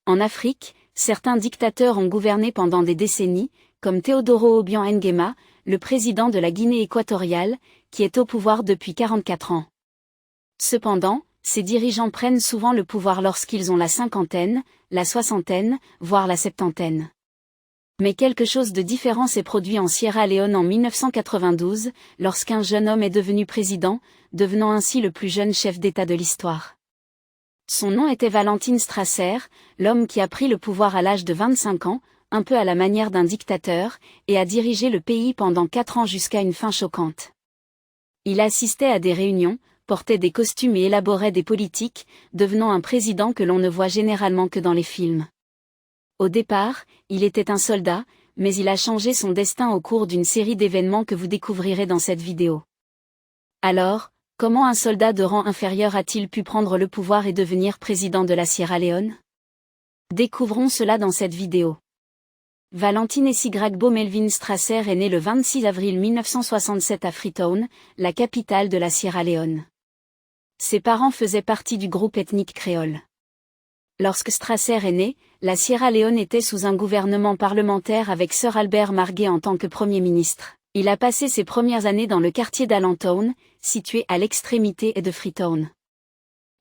En Afrique, certains dictateurs ont gouverné pendant des décennies, comme Teodoro Obiang Nguema, le président de la Guinée équatoriale, qui est au pouvoir depuis 44 ans. Cependant, ces dirigeants prennent souvent le pouvoir lorsqu'ils ont la cinquantaine, la soixantaine, voire la septantaine. Mais quelque chose de différent s'est produit en Sierra Leone en 1992, lorsqu'un jeune homme est devenu président, devenant ainsi le plus jeune chef d'État de l'histoire. Son nom était Valentin Strasser, l'homme qui a pris le pouvoir à l'âge de 25 ans, un peu à la manière d'un dictateur, et a dirigé le pays pendant 4 ans jusqu'à une fin choquante. Il assistait à des réunions, portait des costumes et élaborait des politiques, devenant un président que l'on ne voit généralement que dans les films. Au départ, il était un soldat, mais il a changé son destin au cours d'une série d'événements que vous découvrirez dans cette vidéo. Alors, comment un soldat de rang inférieur a-t-il pu prendre le pouvoir et devenir président de la Sierra Leone? Découvrons cela dans cette vidéo. Valentin Essigagbo Melvin Strasser est né le 26 avril 1967 à Freetown, la capitale de la Sierra Leone. Ses parents faisaient partie du groupe ethnique créole. Lorsque Strasser est né, la Sierra Leone était sous un gouvernement parlementaire avec Sir Albert Marguet en tant que Premier ministre. Il a passé ses premières années dans le quartier d'Allentown, situé à l'extrémité de Freetown.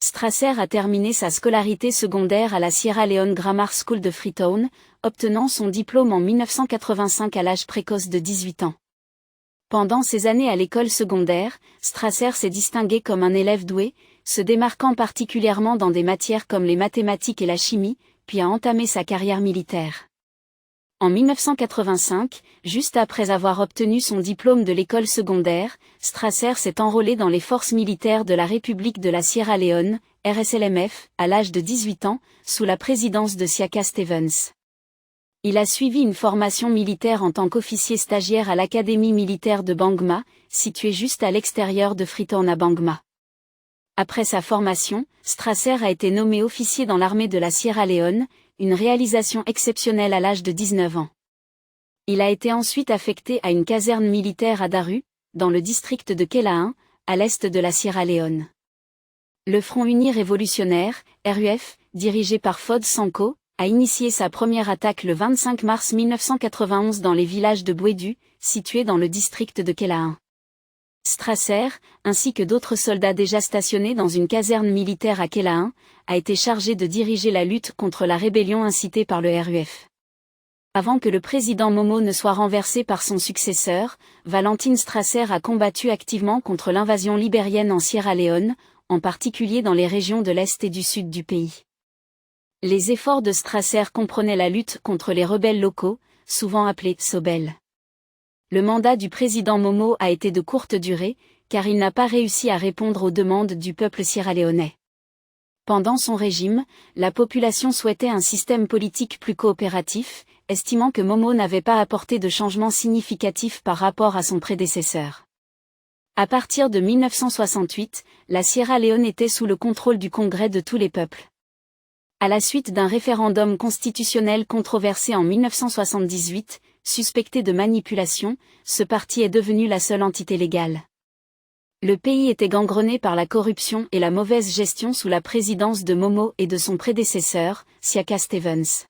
Strasser a terminé sa scolarité secondaire à la Sierra Leone Grammar School de Freetown, obtenant son diplôme en 1985 à l'âge précoce de 18 ans. Pendant ses années à l'école secondaire, Strasser s'est distingué comme un élève doué, se démarquant particulièrement dans des matières comme les mathématiques et la chimie, puis a entamé sa carrière militaire. En 1985, juste après avoir obtenu son diplôme de l'école secondaire, Strasser s'est enrôlé dans les forces militaires de la République de la Sierra Leone, RSLMF, à l'âge de 18 ans, sous la présidence de Siaka Stevens. Il a suivi une formation militaire en tant qu'officier stagiaire à l'Académie militaire de Bangma, située juste à l'extérieur de Freetown à Bangma. Après sa formation, Strasser a été nommé officier dans l'armée de la Sierra Leone, une réalisation exceptionnelle à l'âge de 19 ans. Il a été ensuite affecté à une caserne militaire à Daru, dans le district de Kelain, à l'est de la Sierra Leone. Le Front Uni Révolutionnaire, RUF, dirigé par Fode Sanko, a initié sa première attaque le 25 mars 1991 dans les villages de Bouédu, situés dans le district de Kelain. Strasser, ainsi que d'autres soldats déjà stationnés dans une caserne militaire à Kelain, a été chargé de diriger la lutte contre la rébellion incitée par le RUF. Avant que le président Momo ne soit renversé par son successeur, Valentin Strasser a combattu activement contre l'invasion libérienne en Sierra Leone, en particulier dans les régions de l'Est et du Sud du pays. Les efforts de Strasser comprenaient la lutte contre les rebelles locaux, souvent appelés Sobel. Le mandat du président Momo a été de courte durée, car il n'a pas réussi à répondre aux demandes du peuple sierra-léonais. Pendant son régime, la population souhaitait un système politique plus coopératif, estimant que Momo n'avait pas apporté de changements significatifs par rapport à son prédécesseur. À partir de 1968, la Sierra Leone était sous le contrôle du Congrès de tous les peuples. À la suite d'un référendum constitutionnel controversé en 1978, suspecté de manipulation, ce parti est devenu la seule entité légale. Le pays était gangrené par la corruption et la mauvaise gestion sous la présidence de Momo et de son prédécesseur, Siaka Stevens.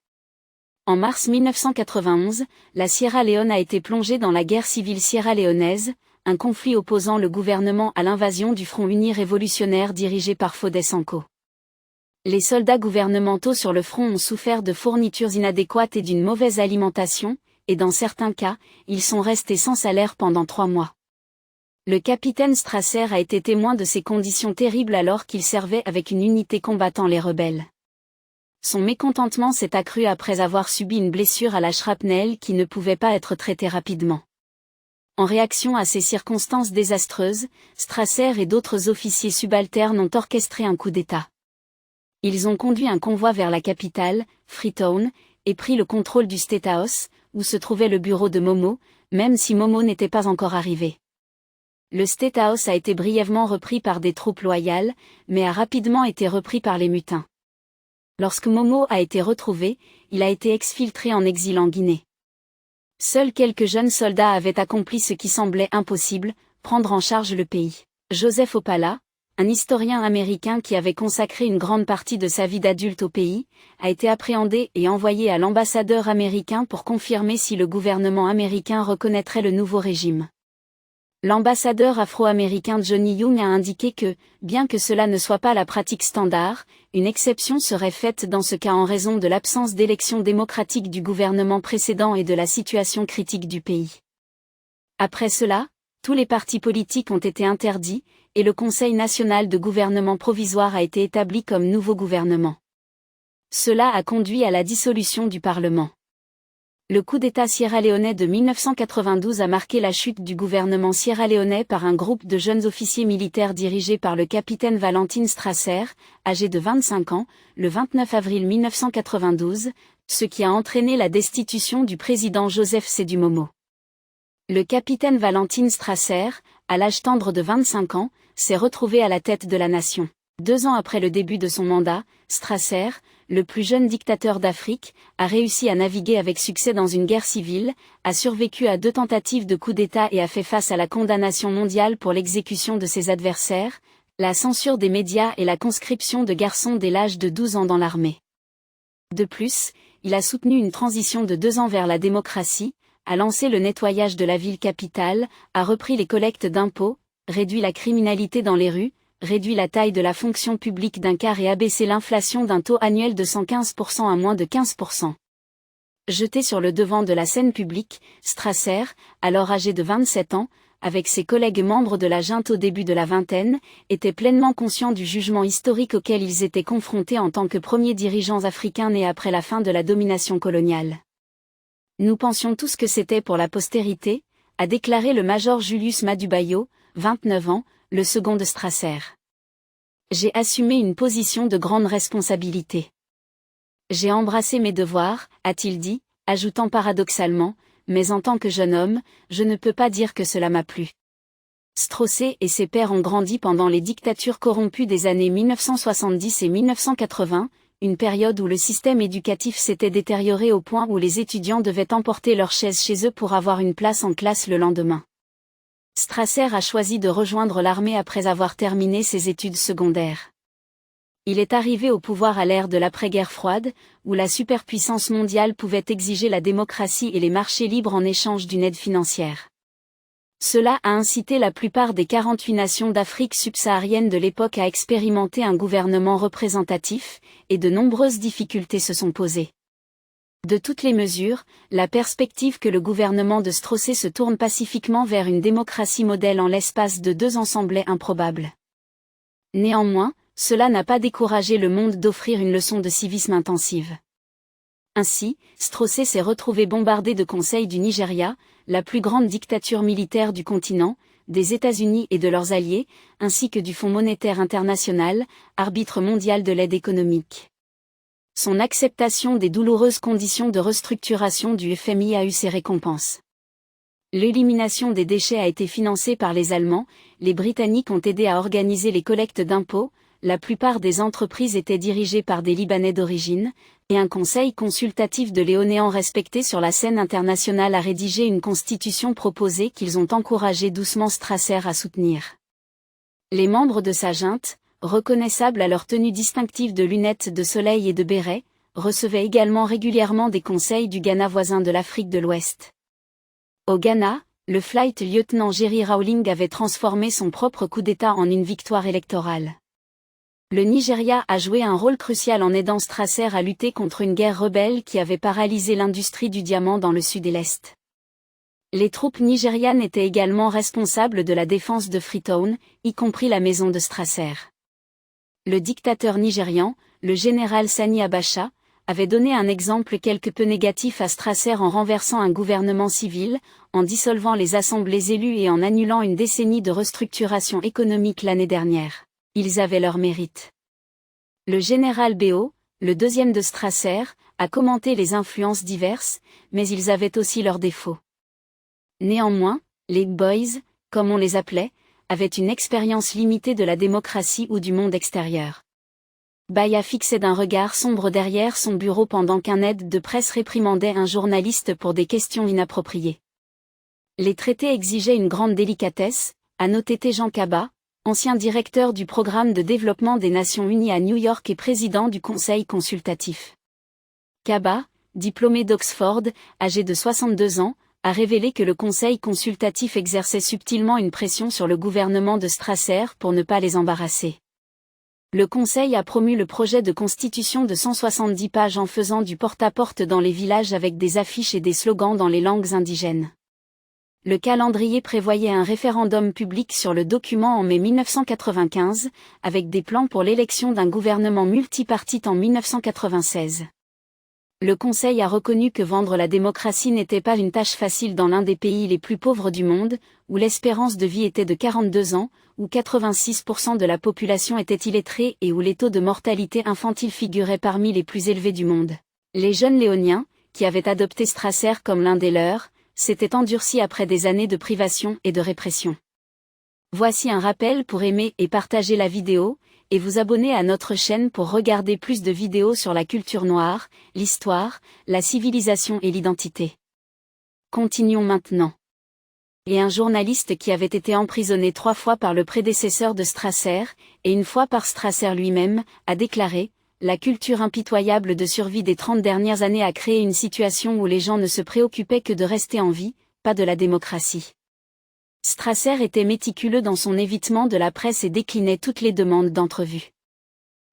En mars 1991, la Sierra Leone a été plongée dans la guerre civile sierra-léonaise, un conflit opposant le gouvernement à l'invasion du Front Uni Révolutionnaire dirigé par Fode Sanko. Les soldats gouvernementaux sur le front ont souffert de fournitures inadéquates et d'une mauvaise alimentation, et dans certains cas, ils sont restés sans salaire pendant 3 mois. Le capitaine Strasser a été témoin de ces conditions terribles alors qu'il servait avec une unité combattant les rebelles. Son mécontentement s'est accru après avoir subi une blessure à la shrapnel qui ne pouvait pas être traitée rapidement. En réaction à ces circonstances désastreuses, Strasser et d'autres officiers subalternes ont orchestré un coup d'État. Ils ont conduit un convoi vers la capitale, Freetown, et pris le contrôle du State House, où se trouvait le bureau de Momo, même si Momo n'était pas encore arrivé. Le State House a été brièvement repris par des troupes loyales, mais a rapidement été repris par les mutins. Lorsque Momo a été retrouvé, il a été exfiltré en exil en Guinée. Seuls quelques jeunes soldats avaient accompli ce qui semblait impossible, prendre en charge le pays. Joseph Opala, un historien américain qui avait consacré une grande partie de sa vie d'adulte au pays, a été appréhendé et envoyé à l'ambassadeur américain pour confirmer si le gouvernement américain reconnaîtrait le nouveau régime. L'ambassadeur afro-américain Johnny Young a indiqué que, bien que cela ne soit pas la pratique standard, une exception serait faite dans ce cas en raison de l'absence d'élection démocratique du gouvernement précédent et de la situation critique du pays. Après cela, tous les partis politiques ont été interdits, et le Conseil national de gouvernement provisoire a été établi comme nouveau gouvernement. Cela a conduit à la dissolution du Parlement. Le coup d'État sierra-léonais de 1992 a marqué la chute du gouvernement sierra-léonais par un groupe de jeunes officiers militaires dirigés par le capitaine Valentin Strasser, âgé de 25 ans, le 29 avril 1992, ce qui a entraîné la destitution du président Joseph Sédou Momo. Le capitaine Valentin Strasser, à l'âge tendre de 25 ans, s'est retrouvé à la tête de la nation. 2 ans après le début de son mandat, Strasser, le plus jeune dictateur d'Afrique, a réussi à naviguer avec succès dans une guerre civile, a survécu à 2 tentatives de coup d'État et a fait face à la condamnation mondiale pour l'exécution de ses adversaires, la censure des médias et la conscription de garçons dès l'âge de 12 ans dans l'armée. De plus, il a soutenu une transition de 2 ans vers la démocratie, a lancé le nettoyage de la ville capitale, a repris les collectes d'impôts, réduit la criminalité dans les rues, réduit la taille de la fonction publique d'un quart et abaissé l'inflation d'un taux annuel de 115% à moins de 15%. Jeté sur le devant de la scène publique, Strasser, alors âgé de 27 ans, avec ses collègues membres de la junte au début de la vingtaine, était pleinement conscient du jugement historique auquel ils étaient confrontés en tant que premiers dirigeants africains nés après la fin de la domination coloniale. Nous pensions tous que c'était pour la postérité, a déclaré le major Julius Madubayo, 29 ans, le second de Strasser. J'ai assumé une position de grande responsabilité. J'ai embrassé mes devoirs, a-t-il dit, ajoutant paradoxalement, mais en tant que jeune homme, je ne peux pas dire que cela m'a plu. Strasser et ses pairs ont grandi pendant les dictatures corrompues des années 1970 et 1980, une période où le système éducatif s'était détérioré au point où les étudiants devaient emporter leurs chaises chez eux pour avoir une place en classe le lendemain. Strasser a choisi de rejoindre l'armée après avoir terminé ses études secondaires. Il est arrivé au pouvoir à l'ère de l'après-guerre froide, où la superpuissance mondiale pouvait exiger la démocratie et les marchés libres en échange d'une aide financière. Cela a incité la plupart des 48 nations d'Afrique subsaharienne de l'époque à expérimenter un gouvernement représentatif, et de nombreuses difficultés se sont posées. De toutes les mesures, la perspective que le gouvernement de Strasser se tourne pacifiquement vers une démocratie modèle en l'espace de 2 ans semblait improbable. Néanmoins, cela n'a pas découragé le monde d'offrir une leçon de civisme intensive. Ainsi, Strasser s'est retrouvé bombardé de conseils du Nigeria, la plus grande dictature militaire du continent, des États-Unis et de leurs alliés, ainsi que du Fonds monétaire international, arbitre mondial de l'aide économique. Son acceptation des douloureuses conditions de restructuration du FMI a eu ses récompenses. L'élimination des déchets a été financée par les Allemands, les Britanniques ont aidé à organiser les collectes d'impôts, la plupart des entreprises étaient dirigées par des Libanais d'origine, et un conseil consultatif de Léonéens respecté sur la scène internationale a rédigé une constitution proposée qu'ils ont encouragé doucement Strasser à soutenir. Les membres de sa junte, reconnaissables à leur tenue distinctive de lunettes de soleil et de bérets, recevaient également régulièrement des conseils du Ghana voisin de l'Afrique de l'Ouest. Au Ghana, le flight lieutenant Jerry Rawling avait transformé son propre coup d'État en une victoire électorale. Le Nigeria a joué un rôle crucial en aidant Strasser à lutter contre une guerre rebelle qui avait paralysé l'industrie du diamant dans le sud et l'est. Les troupes nigérianes étaient également responsables de la défense de Freetown, y compris la maison de Strasser. Le dictateur nigérian, le général Sani Abacha, avait donné un exemple quelque peu négatif à Strasser en renversant un gouvernement civil, en dissolvant les assemblées élues et en annulant une décennie de restructuration économique l'année dernière. Ils avaient leur mérite. Le général Béo, le deuxième de Strasser, a commenté les influences diverses, mais ils avaient aussi leurs défauts. Néanmoins, les Boys, comme on les appelait, avaient une expérience limitée de la démocratie ou du monde extérieur. Baya fixait d'un regard sombre derrière son bureau pendant qu'un aide de presse réprimandait un journaliste pour des questions inappropriées. Les traités exigeaient une grande délicatesse, a noté Tejan Kaba, ancien directeur du programme de développement des Nations Unies à New York et président du Conseil consultatif. Kaba, diplômé d'Oxford, âgé de 62 ans, a révélé que le Conseil consultatif exerçait subtilement une pression sur le gouvernement de Strasser pour ne pas les embarrasser. Le Conseil a promu le projet de constitution de 170 pages en faisant du porte-à-porte dans les villages avec des affiches et des slogans dans les langues indigènes. Le calendrier prévoyait un référendum public sur le document en mai 1995, avec des plans pour l'élection d'un gouvernement multipartite en 1996. Le Conseil a reconnu que vendre la démocratie n'était pas une tâche facile dans l'un des pays les plus pauvres du monde, où l'espérance de vie était de 42 ans, où 86% de la population était illettrée et où les taux de mortalité infantile figuraient parmi les plus élevés du monde. Les jeunes léoniens, qui avaient adopté Strasser comme l'un des leurs, s'étaient endurcis après des années de privation et de répression. Voici un rappel pour aimer et partager la vidéo, et vous abonner à notre chaîne pour regarder plus de vidéos sur la culture noire, l'histoire, la civilisation et l'identité. Continuons maintenant. Et un journaliste qui avait été emprisonné 3 fois par le prédécesseur de Strasser, et une fois par Strasser lui-même, a déclaré « La culture impitoyable de survie des 30 dernières années a créé une situation où les gens ne se préoccupaient que de rester en vie, pas de la démocratie. » Strasser était méticuleux dans son évitement de la presse et déclinait toutes les demandes d'entrevue.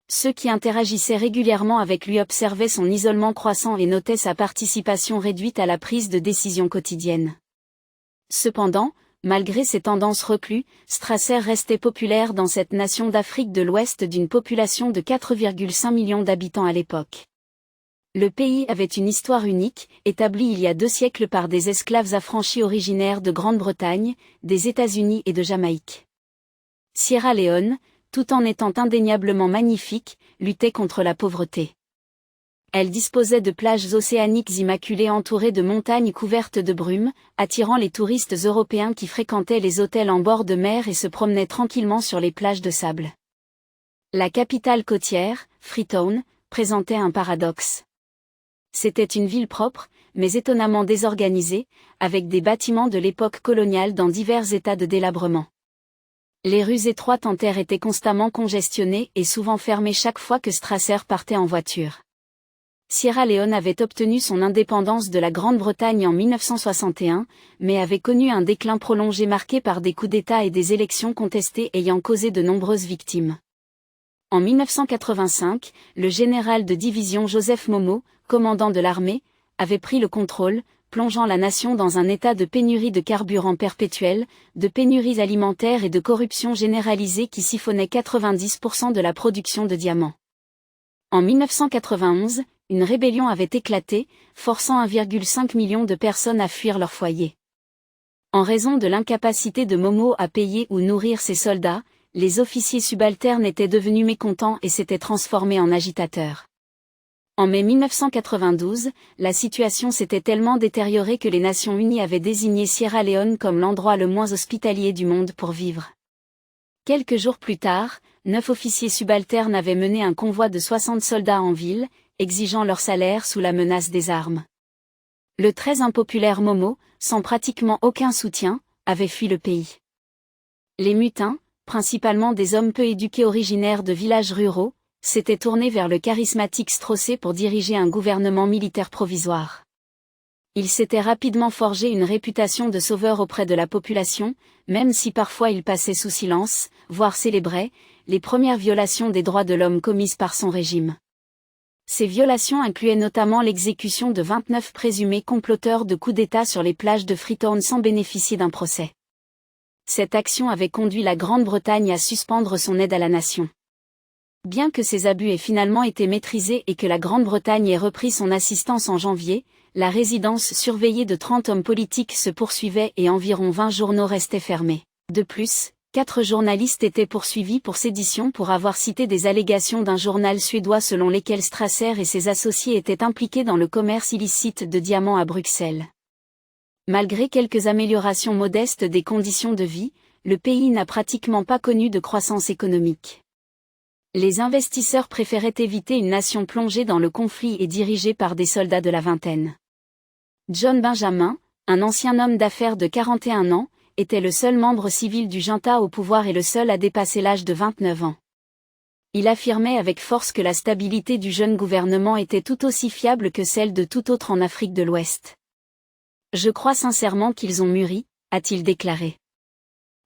Ceux qui interagissaient régulièrement avec lui observaient son isolement croissant et notaient sa participation réduite à la prise de décision quotidienne. Cependant, malgré ses tendances reclues, Strasser restait populaire dans cette nation d'Afrique de l'Ouest d'une population de 4,5 millions d'habitants à l'époque. Le pays avait une histoire unique, établie il y a 2 siècles par des esclaves affranchis originaires de Grande-Bretagne, des États-Unis et de Jamaïque. Sierra Leone, tout en étant indéniablement magnifique, luttait contre la pauvreté. Elle disposait de plages océaniques immaculées entourées de montagnes couvertes de brume, attirant les touristes européens qui fréquentaient les hôtels en bord de mer et se promenaient tranquillement sur les plages de sable. La capitale côtière, Freetown, présentait un paradoxe. C'était une ville propre, mais étonnamment désorganisée, avec des bâtiments de l'époque coloniale dans divers états de délabrement. Les rues étroites en terre étaient constamment congestionnées et souvent fermées chaque fois que Strasser partait en voiture. Sierra Leone avait obtenu son indépendance de la Grande-Bretagne en 1961, mais avait connu un déclin prolongé marqué par des coups d'État et des élections contestées ayant causé de nombreuses victimes. En 1985, le général de division Joseph Momo, commandant de l'armée, avait pris le contrôle, plongeant la nation dans un état de pénurie de carburant perpétuel, de pénuries alimentaires et de corruption généralisée qui siphonnait 90% de la production de diamants. En 1991, une rébellion avait éclaté, forçant 1,5 million de personnes à fuir leur foyer. En raison de l'incapacité de Momo à payer ou nourrir ses soldats, les officiers subalternes étaient devenus mécontents et s'étaient transformés en agitateurs. En mai 1992, la situation s'était tellement détériorée que les Nations Unies avaient désigné Sierra Leone comme l'endroit le moins hospitalier du monde pour vivre. Quelques jours plus tard, 9 officiers subalternes avaient mené un convoi de 60 soldats en ville, exigeant leur salaire sous la menace des armes. Le très impopulaire Momo, sans pratiquement aucun soutien, avait fui le pays. Les mutins, principalement des hommes peu éduqués originaires de villages ruraux, s'étaient tournés vers le charismatique Strasser pour diriger un gouvernement militaire provisoire. Il s'était rapidement forgé une réputation de sauveur auprès de la population, même si parfois il passait sous silence, voire célébrait, les premières violations des droits de l'homme commises par son régime. Ces violations incluaient notamment l'exécution de 29 présumés comploteurs de coups d'État sur les plages de Freetown sans bénéficier d'un procès. Cette action avait conduit la Grande-Bretagne à suspendre son aide à la nation. Bien que ces abus aient finalement été maîtrisés et que la Grande-Bretagne ait repris son assistance en janvier, la résidence surveillée de 30 hommes politiques se poursuivait et environ 20 journaux restaient fermés. De plus, 4 journalistes étaient poursuivis pour sédition pour avoir cité des allégations d'un journal suédois selon lesquelles Strasser et ses associés étaient impliqués dans le commerce illicite de diamants à Bruxelles. Malgré quelques améliorations modestes des conditions de vie, le pays n'a pratiquement pas connu de croissance économique. Les investisseurs préféraient éviter une nation plongée dans le conflit et dirigée par des soldats de la vingtaine. John Benjamin, un ancien homme d'affaires de 41 ans, était le seul membre civil du junta au pouvoir et le seul à dépasser l'âge de 29 ans. Il affirmait avec force que la stabilité du jeune gouvernement était tout aussi fiable que celle de tout autre en Afrique de l'Ouest. « Je crois sincèrement qu'ils ont mûri », a-t-il déclaré.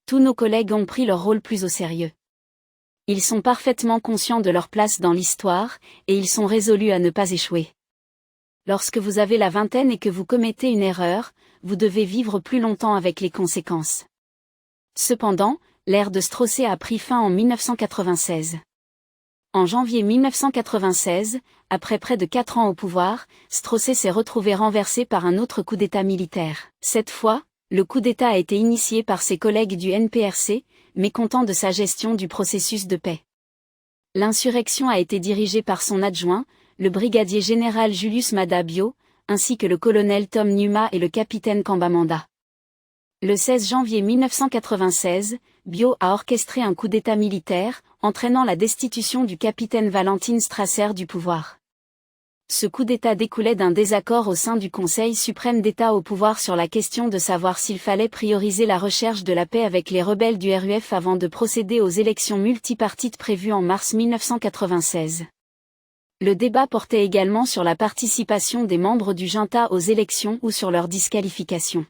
Tous nos collègues ont pris leur rôle plus au sérieux. Ils sont parfaitement conscients de leur place dans l'histoire, et ils sont résolus à ne pas échouer. Lorsque vous avez la vingtaine et que vous commettez une erreur, vous devez vivre plus longtemps avec les conséquences. Cependant, l'ère de Straussé a pris fin en 1996. En janvier 1996, après près de 4 ans au pouvoir, Straussé s'est retrouvé renversé par un autre coup d'État militaire. Cette fois, le coup d'État a été initié par ses collègues du NPRC, mécontents de sa gestion du processus de paix. L'insurrection a été dirigée par son adjoint, le brigadier général Julius Maada Bio, ainsi que le colonel Tom Numa et le capitaine Kambamanda. Le 16 janvier 1996, Bio a orchestré un coup d'État militaire, entraînant la destitution du capitaine Valentin Strasser du pouvoir. Ce coup d'État découlait d'un désaccord au sein du Conseil suprême d'État au pouvoir sur la question de savoir s'il fallait prioriser la recherche de la paix avec les rebelles du RUF avant de procéder aux élections multipartites prévues en mars 1996. Le débat portait également sur la participation des membres du junta aux élections ou sur leur disqualification.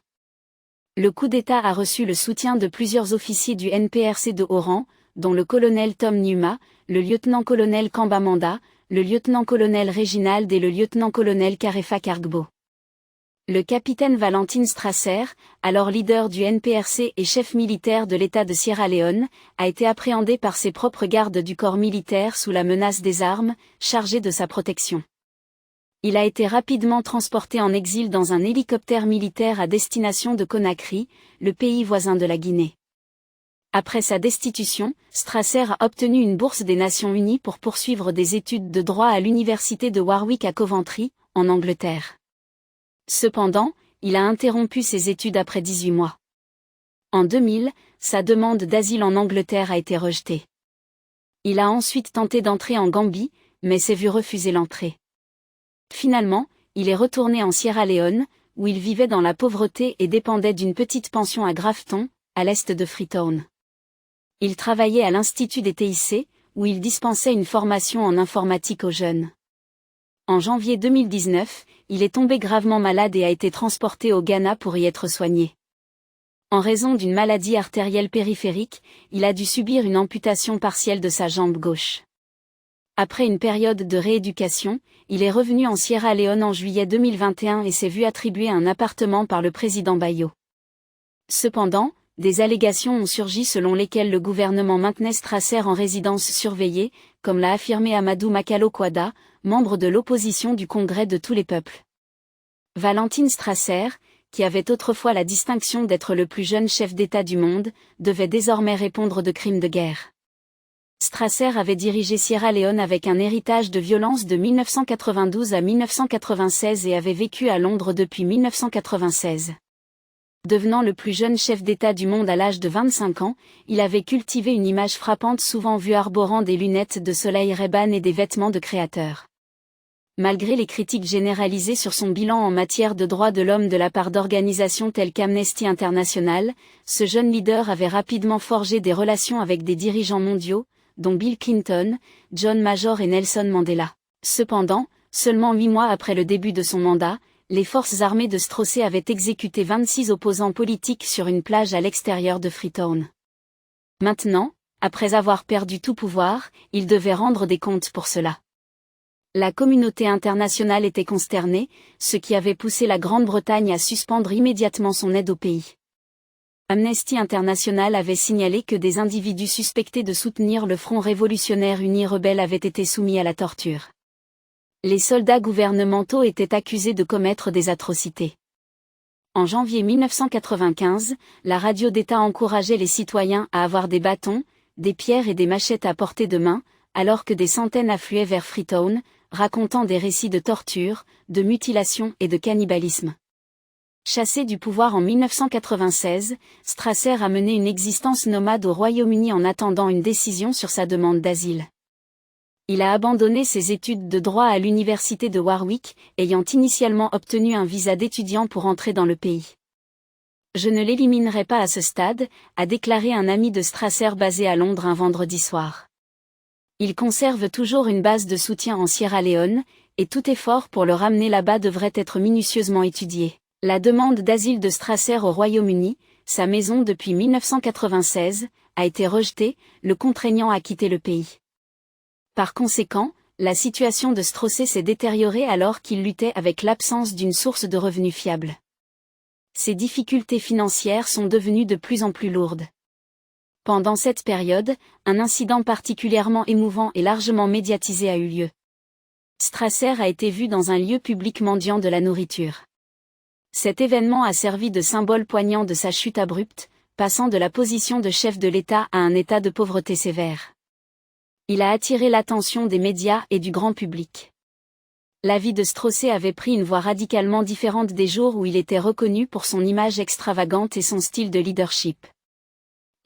Le coup d'État a reçu le soutien de plusieurs officiers du NPRC de haut rang, dont le colonel Tom Numa, le lieutenant-colonel Kambamanda, le lieutenant-colonel Reginald et le lieutenant-colonel Karefa Kargbo. Le capitaine Valentin Strasser, alors leader du NPRC et chef militaire de l'État de Sierra Leone, a été appréhendé par ses propres gardes du corps militaire sous la menace des armes, chargés de sa protection. Il a été rapidement transporté en exil dans un hélicoptère militaire à destination de Conakry, le pays voisin de la Guinée. Après sa destitution, Strasser a obtenu une bourse des Nations Unies pour poursuivre des études de droit à l'université de Warwick à Coventry, en Angleterre. Cependant, il a interrompu ses études après 18 mois. En 2000, sa demande d'asile en Angleterre a été rejetée. Il a ensuite tenté d'entrer en Gambie, mais s'est vu refuser l'entrée. Finalement, il est retourné en Sierra Leone, où il vivait dans la pauvreté et dépendait d'une petite pension à Grafton, à l'est de Freetown. Il travaillait à l'Institut des TIC, où il dispensait une formation en informatique aux jeunes. En janvier 2019, il est tombé gravement malade et a été transporté au Ghana pour y être soigné. En raison d'une maladie artérielle périphérique, il a dû subir une amputation partielle de sa jambe gauche. Après une période de rééducation, il est revenu en Sierra Leone en juillet 2021 et s'est vu attribuer un appartement par le président Bayo. Cependant, des allégations ont surgi selon lesquelles le gouvernement maintenait Strasser en résidence surveillée, comme l'a affirmé Amadou Makalo Kwada, membre de l'opposition du Congrès de tous les peuples. Valentin Strasser, qui avait autrefois la distinction d'être le plus jeune chef d'État du monde, devait désormais répondre de crimes de guerre. Strasser avait dirigé Sierra Leone avec un héritage de violence de 1992 à 1996 et avait vécu à Londres depuis 1996. Devenant le plus jeune chef d'État du monde à l'âge de 25 ans, il avait cultivé une image frappante souvent vue arborant des lunettes de soleil Ray-Ban et des vêtements de créateur. Malgré les critiques généralisées sur son bilan en matière de droits de l'homme de la part d'organisations telles qu'Amnesty International, ce jeune leader avait rapidement forgé des relations avec des dirigeants mondiaux, dont Bill Clinton, John Major et Nelson Mandela. Cependant, seulement 8 mois après le début de son mandat, les forces armées de Straussé avaient exécuté 26 opposants politiques sur une plage à l'extérieur de Freetown. Maintenant, après avoir perdu tout pouvoir, il devait rendre des comptes pour cela. La communauté internationale était consternée, ce qui avait poussé la Grande-Bretagne à suspendre immédiatement son aide au pays. Amnesty International avait signalé que des individus suspectés de soutenir le Front révolutionnaire uni rebelle avaient été soumis à la torture. Les soldats gouvernementaux étaient accusés de commettre des atrocités. En janvier 1995, la radio d'État encourageait les citoyens à avoir des bâtons, des pierres et des machettes à portée de main, alors que des centaines affluaient vers Freetown, racontant des récits de torture, de mutilation et de cannibalisme. Chassé du pouvoir en 1996, Strasser a mené une existence nomade au Royaume-Uni en attendant une décision sur sa demande d'asile. Il a abandonné ses études de droit à l'université de Warwick, ayant initialement obtenu un visa d'étudiant pour entrer dans le pays. Je ne l'éliminerai pas à ce stade, a déclaré un ami de Strasser basé à Londres un vendredi soir. Il conserve toujours une base de soutien en Sierra Leone, et tout effort pour le ramener là-bas devrait être minutieusement étudié. La demande d'asile de Strasser au Royaume-Uni, sa maison depuis 1996, a été rejetée, le contraignant à quitter le pays. Par conséquent, la situation de Straussé s'est détériorée alors qu'il luttait avec l'absence d'une source de revenus fiable. Ses difficultés financières sont devenues de plus en plus lourdes. Pendant cette période, un incident particulièrement émouvant et largement médiatisé a eu lieu. Strasser a été vu dans un lieu public mendiant de la nourriture. Cet événement a servi de symbole poignant de sa chute abrupte, passant de la position de chef de l'État à un état de pauvreté sévère. Il a attiré l'attention des médias et du grand public. La vie de Straussé avait pris une voie radicalement différente des jours où il était reconnu pour son image extravagante et son style de leadership.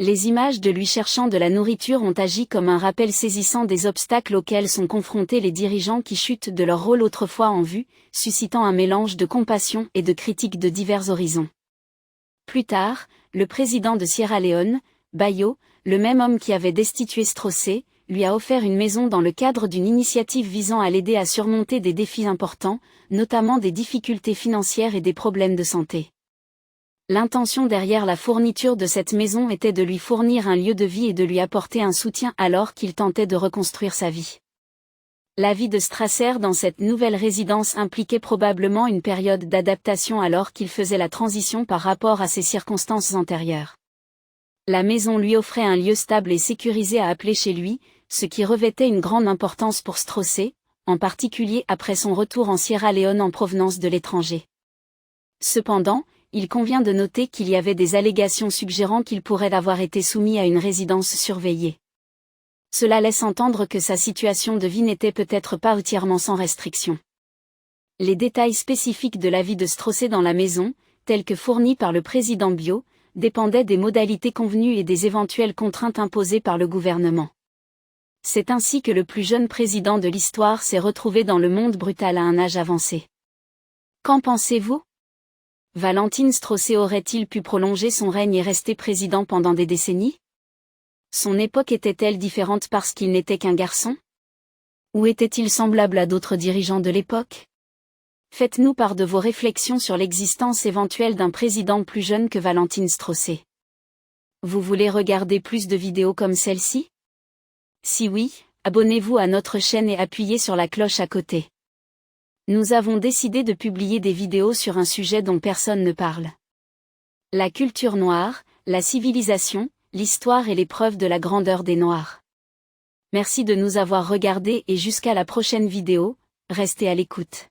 Les images de lui cherchant de la nourriture ont agi comme un rappel saisissant des obstacles auxquels sont confrontés les dirigeants qui chutent de leur rôle autrefois en vue, suscitant un mélange de compassion et de critiques de divers horizons. Plus tard, le président de Sierra Leone, Bayo, le même homme qui avait destitué Straussé, lui a offert une maison dans le cadre d'une initiative visant à l'aider à surmonter des défis importants, notamment des difficultés financières et des problèmes de santé. L'intention derrière la fourniture de cette maison était de lui fournir un lieu de vie et de lui apporter un soutien alors qu'il tentait de reconstruire sa vie. La vie de Strasser dans cette nouvelle résidence impliquait probablement une période d'adaptation alors qu'il faisait la transition par rapport à ses circonstances antérieures. La maison lui offrait un lieu stable et sécurisé à appeler chez lui, ce qui revêtait une grande importance pour Straussé, en particulier après son retour en Sierra Leone en provenance de l'étranger. Cependant, il convient de noter qu'il y avait des allégations suggérant qu'il pourrait avoir été soumis à une résidence surveillée. Cela laisse entendre que sa situation de vie n'était peut-être pas entièrement sans restriction. Les détails spécifiques de la vie de Straussé dans la maison, tels que fournis par le président Bio, dépendaient des modalités convenues et des éventuelles contraintes imposées par le gouvernement. C'est ainsi que le plus jeune président de l'histoire s'est retrouvé dans le monde brutal à un âge avancé. Qu'en pensez-vous ? Valentine Straussé aurait-il pu prolonger son règne et rester président pendant des décennies ? Son époque était-elle différente parce qu'il n'était qu'un garçon ? Ou était-il semblable à d'autres dirigeants de l'époque ? Faites-nous part de vos réflexions sur l'existence éventuelle d'un président plus jeune que Valentine Straussé. Vous voulez regarder plus de vidéos comme celle-ci ? Si oui, abonnez-vous à notre chaîne et appuyez sur la cloche à côté. Nous avons décidé de publier des vidéos sur un sujet dont personne ne parle. La culture noire, la civilisation, l'histoire et les preuves de la grandeur des Noirs. Merci de nous avoir regardés et jusqu'à la prochaine vidéo, restez à l'écoute.